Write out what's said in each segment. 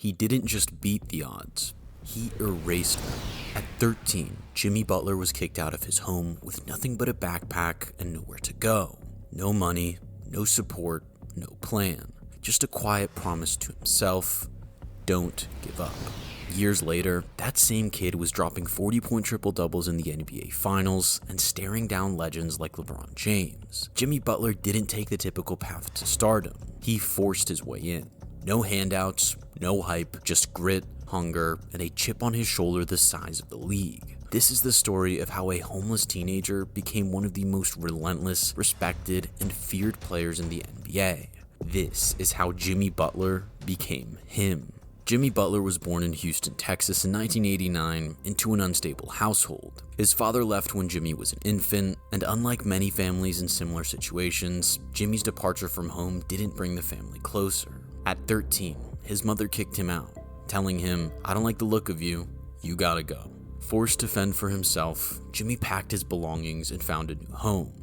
He didn't just beat the odds, he erased them. At 13, Jimmy Butler was kicked out of his home with nothing but a backpack and nowhere to go. No money, no support, no plan. Just a quiet promise to himself, don't give up. Years later, that same kid was dropping 40-point triple-doubles in the NBA Finals and staring down legends like LeBron James. Jimmy Butler didn't take the typical path to stardom. He forced his way in. No handouts, no hype, just grit, hunger, and a chip on his shoulder the size of the league. This is the story of how a homeless teenager became one of the most relentless, respected, and feared players in the NBA. This is how Jimmy Butler became him. Jimmy Butler was born in Houston, Texas in 1989 into an unstable household. His father left when Jimmy was an infant, and unlike many families in similar situations, Jimmy's departure from home didn't bring the family closer. At 13, his mother kicked him out, telling him, "I don't like the look of you, you gotta go." Forced to fend for himself, Jimmy packed his belongings and found a new home.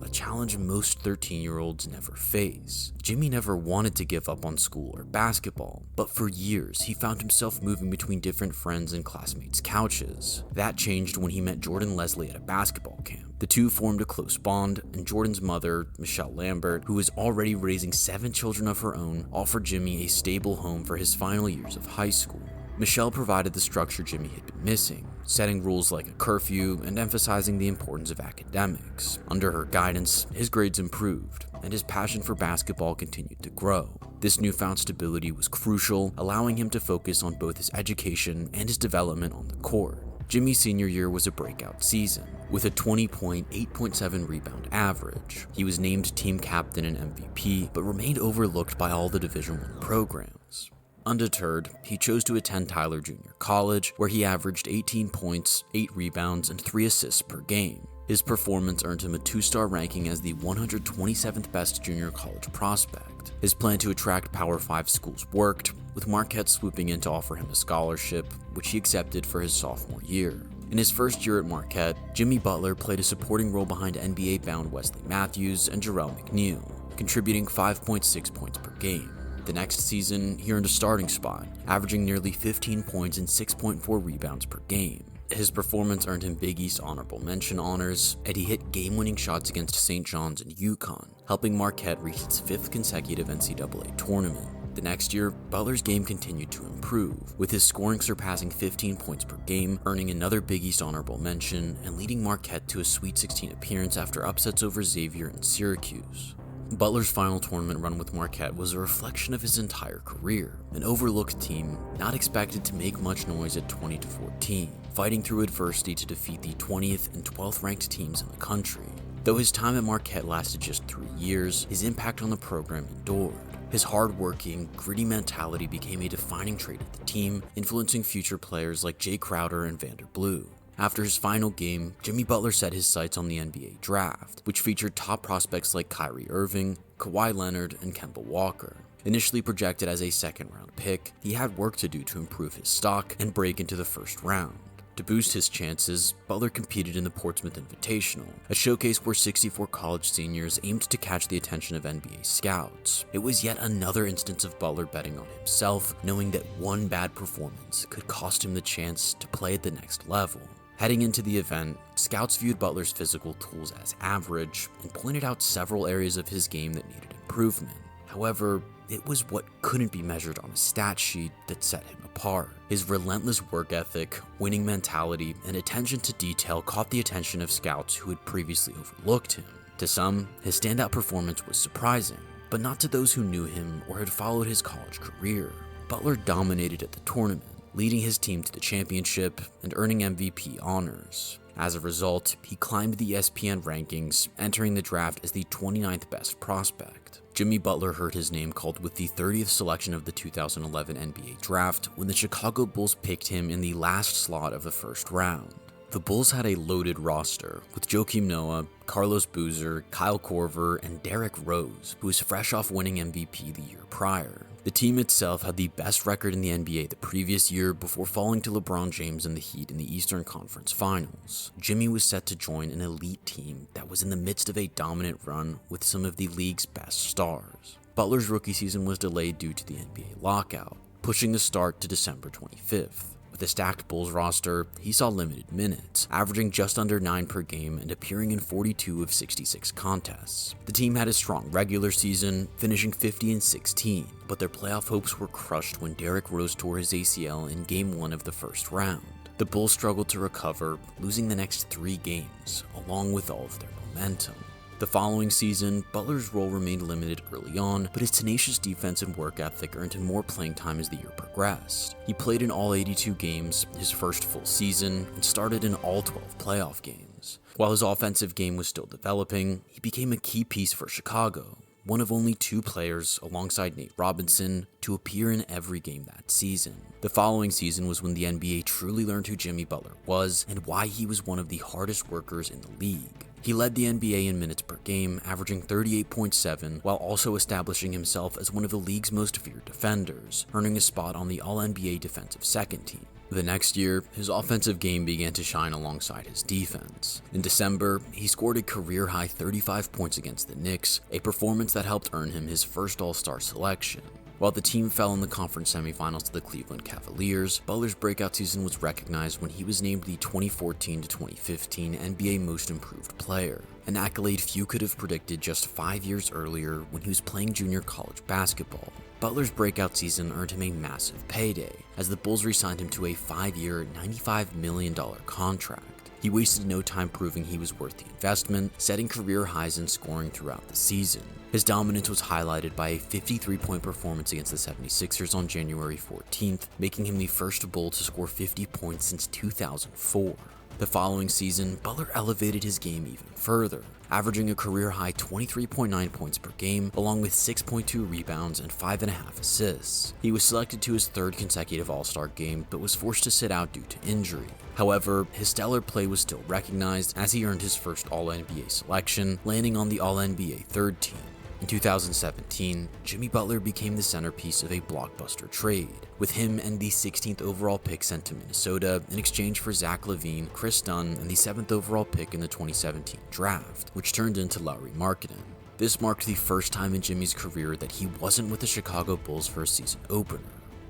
A challenge most 13-year-olds never face. Jimmy never wanted to give up on school or basketball, but for years he found himself moving between different friends and classmates' couches. That changed when he met Jordan Leslie at a basketball camp. The two formed a close bond, and Jordan's mother, Michelle Lambert, who was already raising 7 children of her own, offered Jimmy a stable home for his final years of high school. Michelle provided the structure Jimmy had been missing, setting rules like a curfew and emphasizing the importance of academics. Under her guidance, his grades improved, and his passion for basketball continued to grow. This newfound stability was crucial, allowing him to focus on both his education and his development on the court. Jimmy's senior year was a breakout season, with a 20-point, 8.7 rebound average. He was named team captain and MVP, but remained overlooked by all the Division I programs. Undeterred, he chose to attend Tyler Junior College, where he averaged 18 points, 8 rebounds, and 3 assists per game. His performance earned him a 2-star ranking as the 127th best junior college prospect. His plan to attract Power 5 schools worked, with Marquette swooping in to offer him a scholarship, which he accepted for his sophomore year. In his first year at Marquette, Jimmy Butler played a supporting role behind NBA-bound Wesley Matthews and Jarrell McNeil, contributing 5.6 points per game. The next season, he earned a starting spot, averaging nearly 15 points and 6.4 rebounds per game. His performance earned him Big East honorable mention honors, and he hit game-winning shots against St. John's and UConn, helping Marquette reach its 5th consecutive NCAA tournament. The next year, Butler's game continued to improve, with his scoring surpassing 15 points per game, earning another Big East honorable mention, and leading Marquette to a Sweet 16 appearance after upsets over Xavier and Syracuse. Butler's final tournament run with Marquette was a reflection of his entire career, an overlooked team not expected to make much noise at 20-14, fighting through adversity to defeat the 20th and 12th ranked teams in the country. Though his time at Marquette lasted just 3 years, his impact on the program endured. His hard-working, gritty mentality became a defining trait of the team, influencing future players like Jay Crowder and Vander Blue. After his final game, Jimmy Butler set his sights on the NBA draft, which featured top prospects like Kyrie Irving, Kawhi Leonard, and Kemba Walker. Initially projected as a second-round pick, he had work to do to improve his stock and break into the first round. To boost his chances, Butler competed in the Portsmouth Invitational, a showcase where 64 college seniors aimed to catch the attention of NBA scouts. It was yet another instance of Butler betting on himself, knowing that one bad performance could cost him the chance to play at the next level. Heading into the event, scouts viewed Butler's physical tools as average and pointed out several areas of his game that needed improvement. However, it was what couldn't be measured on a stat sheet that set him apart. His relentless work ethic, winning mentality, and attention to detail caught the attention of scouts who had previously overlooked him. To some, his standout performance was surprising, but not to those who knew him or had followed his college career. Butler dominated at the tournament, leading his team to the championship and earning MVP honors. As a result, he climbed the ESPN rankings, entering the draft as the 29th best prospect. Jimmy Butler heard his name called with the 30th selection of the 2011 NBA draft when the Chicago Bulls picked him in the last slot of the first round. The Bulls had a loaded roster, with Joakim Noah, Carlos Boozer, Kyle Korver, and Derrick Rose, who was fresh off winning MVP the year prior. The team itself had the best record in the NBA the previous year before falling to LeBron James and the Heat in the Eastern Conference Finals. Jimmy was set to join an elite team that was in the midst of a dominant run with some of the league's best stars. Butler's rookie season was delayed due to the NBA lockout. pushing the start to December 25th. With a stacked Bulls roster, he saw limited minutes, averaging just under 9 per game and appearing in 42 of 66 contests. The team had a strong regular season, finishing 50-16, but their playoff hopes were crushed when Derrick Rose tore his ACL in Game 1 of the first round. The Bulls struggled to recover, losing the next 3 games, along with all of their momentum. The following season, Butler's role remained limited early on, but his tenacious defense and work ethic earned him more playing time as the year progressed. He played in all 82 games, his first full season, and started in all 12 playoff games. While his offensive game was still developing, he became a key piece for Chicago, one of only 2 players, alongside Nate Robinson, to appear in every game that season. The following season was when the NBA truly learned who Jimmy Butler was and why he was one of the hardest workers in the league. He led the NBA in minutes per game, averaging 38.7, while also establishing himself as one of the league's most feared defenders, earning a spot on the All-NBA defensive second team. The next year, his offensive game began to shine alongside his defense. In December, he scored a career-high 35 points against the Knicks, a performance that helped earn him his first All-Star selection. While the team fell in the conference semifinals to the Cleveland Cavaliers, Butler's breakout season was recognized when he was named the 2014-2015 NBA Most Improved Player, an accolade few could have predicted just 5 years earlier when he was playing junior college basketball. Butler's breakout season earned him a massive payday, as the Bulls re-signed him to a 5-year, $95 million contract. He wasted no time proving he was worth the investment, setting career highs in scoring throughout the season. His dominance was highlighted by a 53-point performance against the 76ers on January 14th, making him the first Bull to score 50 points since 2004. The following season, Butler elevated his game even further, averaging a career-high 23.9 points per game, along with 6.2 rebounds and 5.5 assists. He was selected to his 3rd consecutive All-Star game, but was forced to sit out due to injury. However, his stellar play was still recognized as he earned his first All-NBA selection, landing on the All-NBA 3rd team. In 2017, Jimmy Butler became the centerpiece of a blockbuster trade, with him and the 16th overall pick sent to Minnesota in exchange for Zach LaVine, Chris Dunn, and the 7th overall pick in the 2017 draft, which turned into Lauri Markkanen. This marked the first time in Jimmy's career that he wasn't with the Chicago Bulls for a season opener.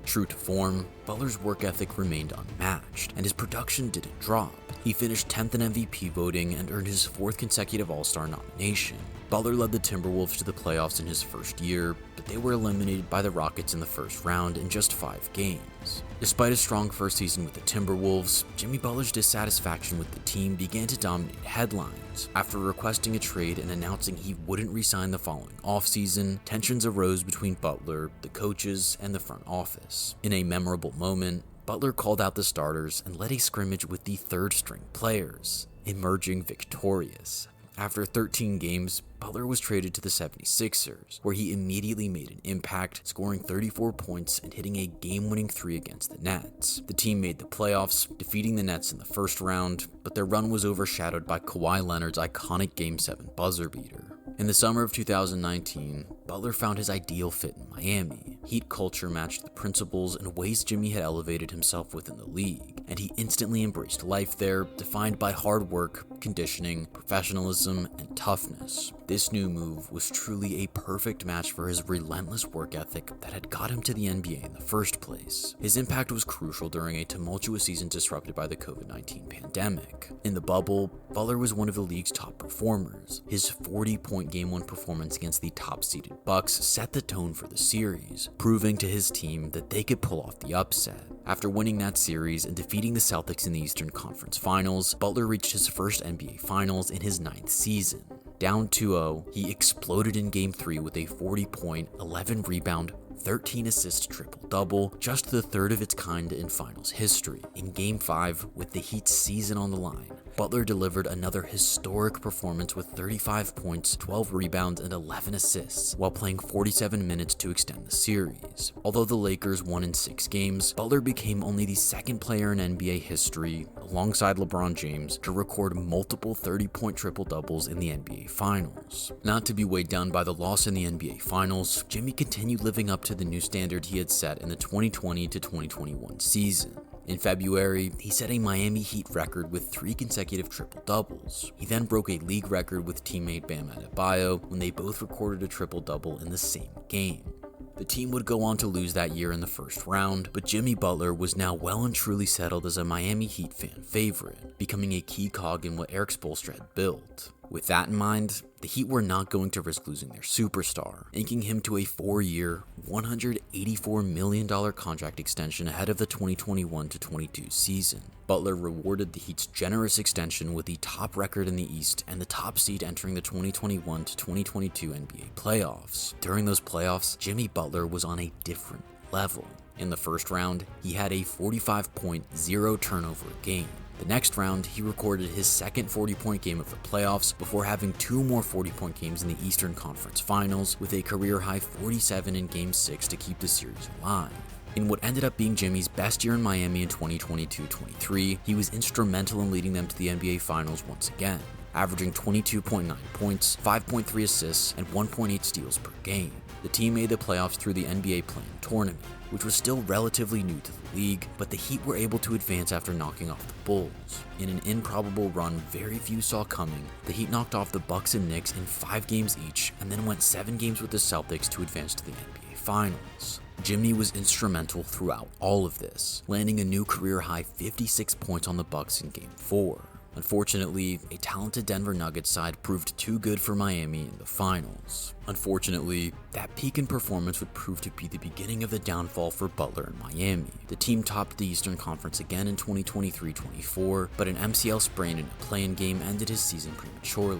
True to form, Butler's work ethic remained unmatched, and his production didn't drop. He finished 10th in MVP voting and earned his 4th consecutive All-Star nomination. Butler led the Timberwolves to the playoffs in his first year, but they were eliminated by the Rockets in the first round in just 5 games. Despite a strong first season with the Timberwolves, Jimmy Butler's dissatisfaction with the team began to dominate headlines. After requesting a trade and announcing he wouldn't re-sign the following offseason, tensions arose between Butler, the coaches, and the front office. In a memorable moment, Butler called out the starters and led a scrimmage with the 3rd-string players, emerging victorious. After 13 games, Butler was traded to the 76ers, where he immediately made an impact, scoring 34 points and hitting a game-winning 3 against the Nets. The team made the playoffs, defeating the Nets in the first round, but their run was overshadowed by Kawhi Leonard's iconic Game 7 buzzer beater. In the summer of 2019, Butler found his ideal fit in Miami. Heat culture matched the principles and ways Jimmy had elevated himself within the league, and he instantly embraced life there, defined by hard work, conditioning, professionalism, and toughness. This new move was truly a perfect match for his relentless work ethic that had got him to the NBA in the first place. His impact was crucial during a tumultuous season disrupted by the COVID-19 pandemic. In the bubble, Butler was one of the league's top performers. His 40-point Game 1 performance against the top-seeded Bucks set the tone for the series, proving to his team that they could pull off the upset. After winning that series and defeating the Celtics in the Eastern Conference Finals, Butler reached his first NBA Finals in his 9th season. Down 2-0, he exploded in Game 3 with a 40-point, 11-rebound, 13-assist triple-double, just the 3rd of its kind in finals history. In Game 5, with the Heat's season on the line, Butler delivered another historic performance with 35 points, 12 rebounds, and 11 assists, while playing 47 minutes to extend the series. Although the Lakers won in 6 games, Butler became only the 2nd player in NBA history, alongside LeBron James, to record multiple 30-point triple-doubles in the NBA Finals. Not to be weighed down by the loss in the NBA Finals, Jimmy continued living up to the new standard he had set in the 2020 to 2021 season. In February, he set a Miami Heat record with 3 consecutive triple-doubles. He then broke a league record with teammate Bam Adebayo when they both recorded a triple-double in the same game. The team would go on to lose that year in the first round, but Jimmy Butler was now well and truly settled as a Miami Heat fan favorite, becoming a key cog in what Eric Spoelstra had built. With that in mind, the Heat were not going to risk losing their superstar, inking him to a 4-year, $184 million contract extension ahead of the 2021-22 season. Butler rewarded the Heat's generous extension with the top record in the East and the top seed entering the 2021-2022 NBA playoffs. During those playoffs, Jimmy Butler was on a different level. In the first round, he had a 45-point, 0 turnover game. The next round, he recorded his second 40-point game of the playoffs before having 2 more 40-point games in the Eastern Conference Finals with a career-high 47 in Game 6 to keep the series alive. In what ended up being Jimmy's best year in Miami in 2022-23, he was instrumental in leading them to the NBA Finals once again, averaging 22.9 points, 5.3 assists, and 1.8 steals per game. The team made the playoffs through the NBA Play-In Tournament, which was still relatively new to the league, but the Heat were able to advance after knocking off the Bulls. In an improbable run very few saw coming, the Heat knocked off the Bucks and Knicks in 5 games each, and then went 7 games with the Celtics to advance to the NBA Finals. Jimmy was instrumental throughout all of this, landing a new career-high 56 points on the Bucks in Game 4. Unfortunately, a talented Denver Nuggets side proved too good for Miami in the finals. Unfortunately, that peak in performance would prove to be the beginning of the downfall for Butler and Miami. The team topped the Eastern Conference again in 2023-24, but an MCL sprain in a play-in game ended his season prematurely.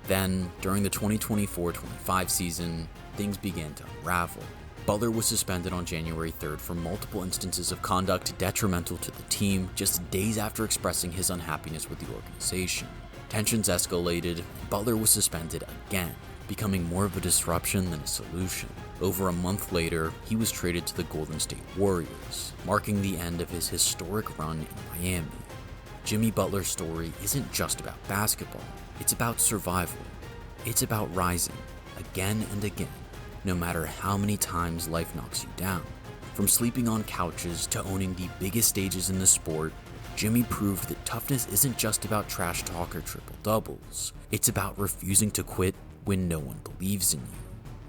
Then, during the 2024-25 season, things began to unravel. Butler was suspended on January 3rd for multiple instances of conduct detrimental to the team, just days after expressing his unhappiness with the organization. Tensions escalated, and Butler was suspended again, becoming more of a disruption than a solution. Over a month later, he was traded to the Golden State Warriors, marking the end of his historic run in Miami. Jimmy Butler's story isn't just about basketball, it's about survival. It's about rising, again and again, no matter how many times life knocks you down. From sleeping on couches to owning the biggest stages in the sport, Jimmy proved that toughness isn't just about trash talk or triple doubles. It's about refusing to quit when no one believes in you.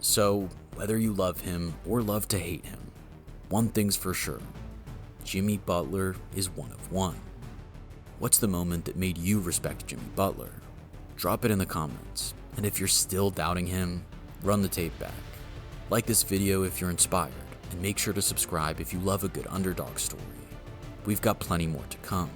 So, whether you love him or love to hate him, one thing's for sure, Jimmy Butler is one of one. What's the moment that made you respect Jimmy Butler? Drop it in the comments, and if you're still doubting him, run the tape back. Like this video if you're inspired, and make sure to subscribe if you love a good underdog story. We've got plenty more to come.